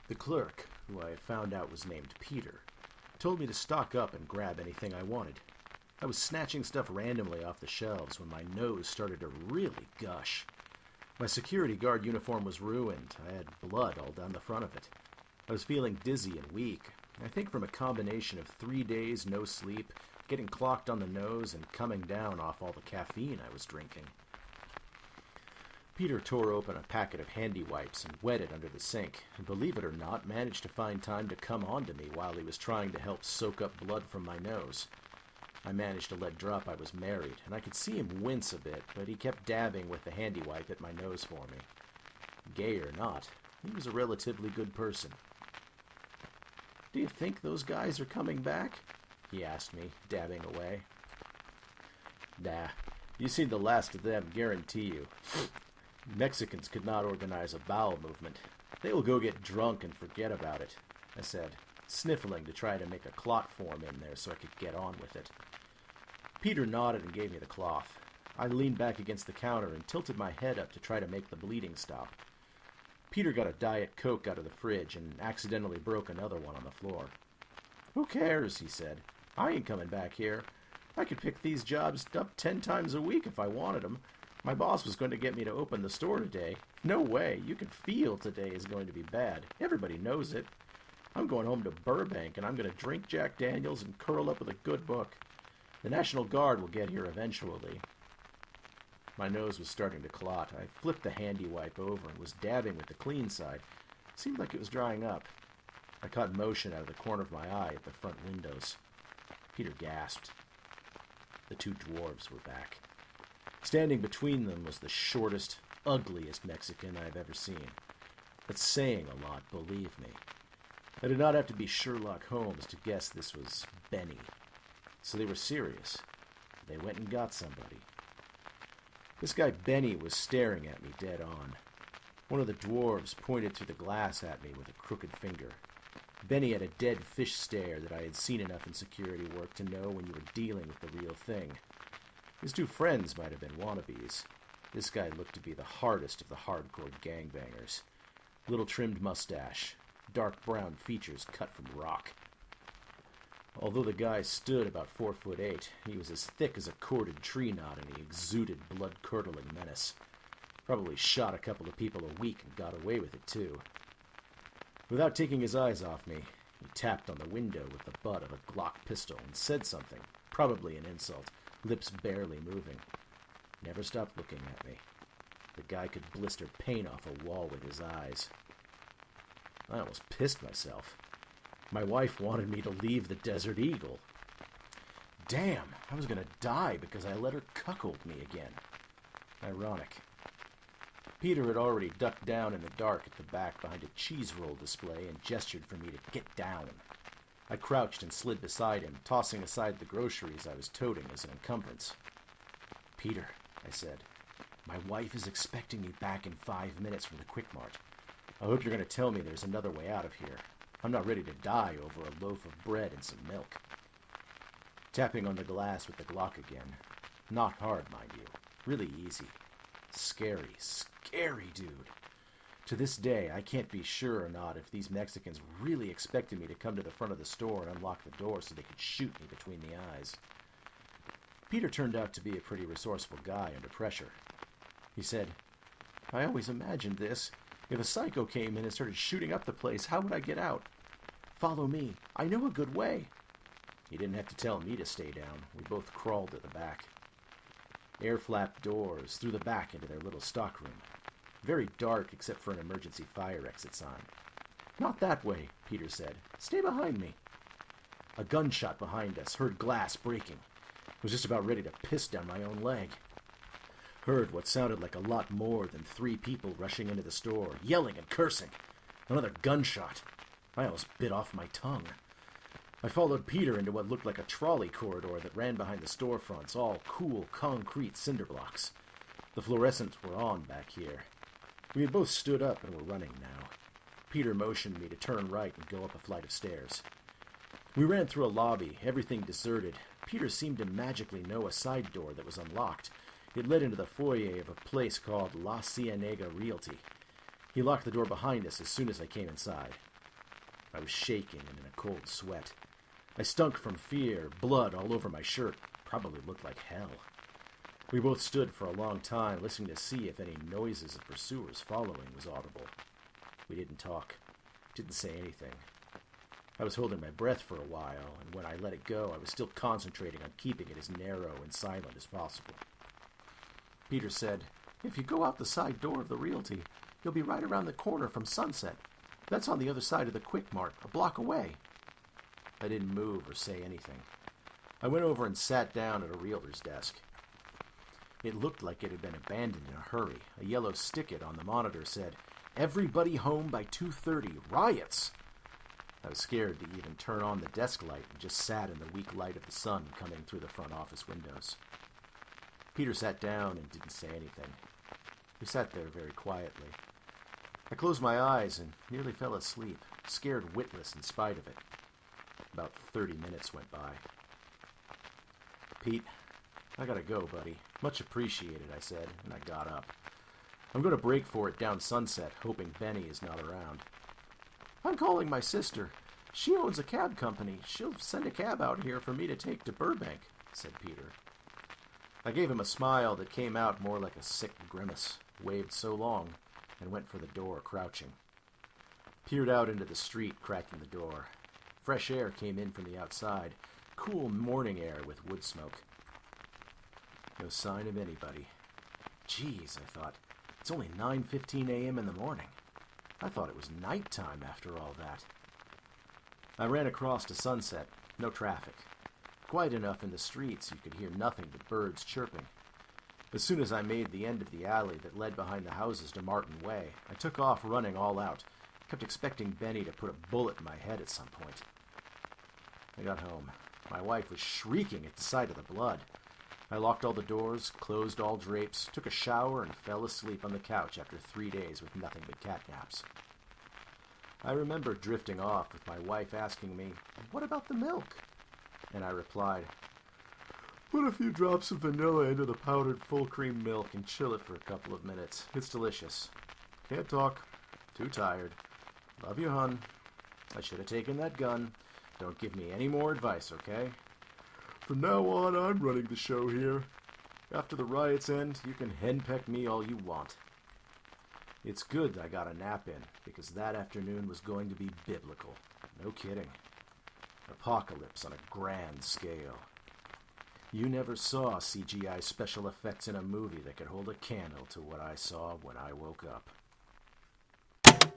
The clerk, who I found out was named Peter, told me to stock up and grab anything I wanted. I was snatching stuff randomly off the shelves when my nose started to really gush. My security guard uniform was ruined. I had blood all down the front of it. I was feeling dizzy and weak, I think from a combination of 3 days no sleep, getting clocked on the nose, and coming down off all the caffeine I was drinking. Peter tore open a packet of handy wipes and wet it under the sink, and believe it or not, managed to find time to come onto me while he was trying to help soak up blood from my nose. I managed to let drop I was married, and I could see him wince a bit, but he kept dabbing with the handy wipe at my nose for me. Gay or not, he was a relatively good person. "Do you think those guys are coming back?" he asked me, dabbing away. "Nah, you've seen the last of them, guarantee you. Mexicans could not organize a bowel movement. They will go get drunk and forget about it," I said, sniffling to try to make a clot form in there so I could get on with it. Peter nodded and gave me the cloth. I leaned back against the counter and tilted my head up to try to make the bleeding stop. Peter got a Diet Coke out of the fridge and accidentally broke another one on the floor. "Who cares?" he said. "I ain't coming back here. I could pick these jobs up 10 times a week if I wanted them. My boss was going to get me to open the store today. No way. You can feel today is going to be bad. Everybody knows it. I'm going home to Burbank, and I'm going to drink Jack Daniels and curl up with a good book. The National Guard will get here eventually." My nose was starting to clot. I flipped the handy wipe over and was dabbing with the clean side. It seemed like it was drying up. I caught motion out of the corner of my eye at the front windows. Peter gasped. The two dwarves were back. Standing between them was the shortest, ugliest Mexican I've ever seen. That's saying a lot, believe me. I did not have to be Sherlock Holmes to guess this was Benny. So they were serious. They went and got somebody. This guy Benny was staring at me dead on. One of the dwarves pointed through the glass at me with a crooked finger. Benny had a dead fish stare that I had seen enough in security work to know when you were dealing with the real thing. His two friends might have been wannabes. This guy looked to be the hardest of the hardcore gangbangers. Little trimmed mustache, dark brown features cut from rock. Although the guy stood about 4'8", he was as thick as a corded tree knot, and he exuded blood-curdling menace. Probably shot a couple of people a week and got away with it, too. Without taking his eyes off me, he tapped on the window with the butt of a Glock pistol and said something, probably an insult, lips barely moving. Never stopped looking at me. The guy could blister paint off a wall with his eyes. I almost pissed myself. My wife wanted me to leave the Desert Eagle. Damn, I was going to die because I let her cuckold me again. Ironic. Peter had already ducked down in the dark at the back behind a cheese roll display and gestured for me to get down. I crouched and slid beside him, tossing aside the groceries I was toting as an encumbrance. "Peter," I said, "my wife is expecting me back in 5 minutes from the Quick Mart. I hope you're going to tell me there's another way out of here. I'm not ready to die over a loaf of bread and some milk." Tapping on the glass with the Glock again. Not hard, mind you. Really easy. Scary, scary dude. To this day, I can't be sure or not if these Mexicans really expected me to come to the front of the store and unlock the door so they could shoot me between the eyes. Peter turned out to be a pretty resourceful guy under pressure. He said, "I always imagined this. If a psycho came in and started shooting up the place, how would I get out? Follow me. I know a good way." He didn't have to tell me to stay down. We both crawled to the back. Air flap doors through the back into their little stockroom. Very dark except for an emergency fire exit sign. "Not that way," Peter said. "Stay behind me." A gunshot behind us, heard glass breaking. Was just about ready to piss down my own leg. Heard what sounded like a lot more than 3 people rushing into the store, yelling and cursing. Another gunshot. I almost bit off my tongue. I followed Peter into what looked like a trolley corridor that ran behind the storefronts, all cool concrete cinder blocks. The fluorescents were on back here. We had both stood up and were running now. Peter motioned me to turn right and go up a flight of stairs. We ran through a lobby, everything deserted. Peter seemed to magically know a side door that was unlocked. It led into the foyer of a place called La Cienega Realty. He locked the door behind us as soon as I came inside. I was shaking and in a cold sweat. I stunk from fear, blood all over my shirt. Probably looked like hell. We both stood for a long time, listening to see if any noises of pursuers following was audible. We didn't talk, didn't say anything. I was holding my breath for a while, and when I let it go, I was still concentrating on keeping it as narrow and silent as possible. Peter said, "If you go out the side door of the Realty, you'll be right around the corner from Sunset. That's on the other side of the Quick Mart, a block away." I didn't move or say anything. I went over and sat down at a realtor's desk. It looked like it had been abandoned in a hurry. A yellow sticket on the monitor said, "Everybody home by 2:30. Riots!" I was scared to even turn on the desk light and just sat in the weak light of the sun coming through the front office windows. Peter sat down and didn't say anything. We sat there very quietly. I closed my eyes and nearly fell asleep, scared witless in spite of it. About 30 minutes went by. "Pete, I gotta go, buddy. Much appreciated," I said, and I got up. "I'm going to break for it down Sunset, hoping Benny is not around." "I'm calling my sister. She owns a cab company. She'll send a cab out here for me to take to Burbank," said Peter. I gave him a smile that came out more like a sick grimace, waved so long, and went for the door, crouching. Peered out into the street, cracking the door. Fresh air came in from the outside, cool morning air with wood smoke. No sign of anybody. Geez, I thought, it's only 9:15 a.m. in the morning. I thought it was nighttime after all that. I ran across to Sunset. No traffic. Quiet enough in the streets you could hear nothing but birds chirping. As soon as I made the end of the alley that led behind the houses to Martin Way, I took off running all out. Kept expecting Benny to put a bullet in my head at some point. I got home. My wife was shrieking at the sight of the blood. I locked all the doors, closed all drapes, took a shower, and fell asleep on the couch after 3 days with nothing but cat naps. I remember drifting off with my wife asking me, "What about the milk?" And I replied, "Put a few drops of vanilla into the powdered full cream milk and chill it for a couple of minutes. It's delicious. Can't talk. Too tired. Love you, hun. I should have taken that gun. Don't give me any more advice, okay? From now on, I'm running the show here. After the riots end, you can henpeck me all you want." It's good I got a nap in, because that afternoon was going to be biblical. No kidding. Apocalypse on a grand scale. You never saw CGI special effects in a movie that could hold a candle to what I saw when I woke up.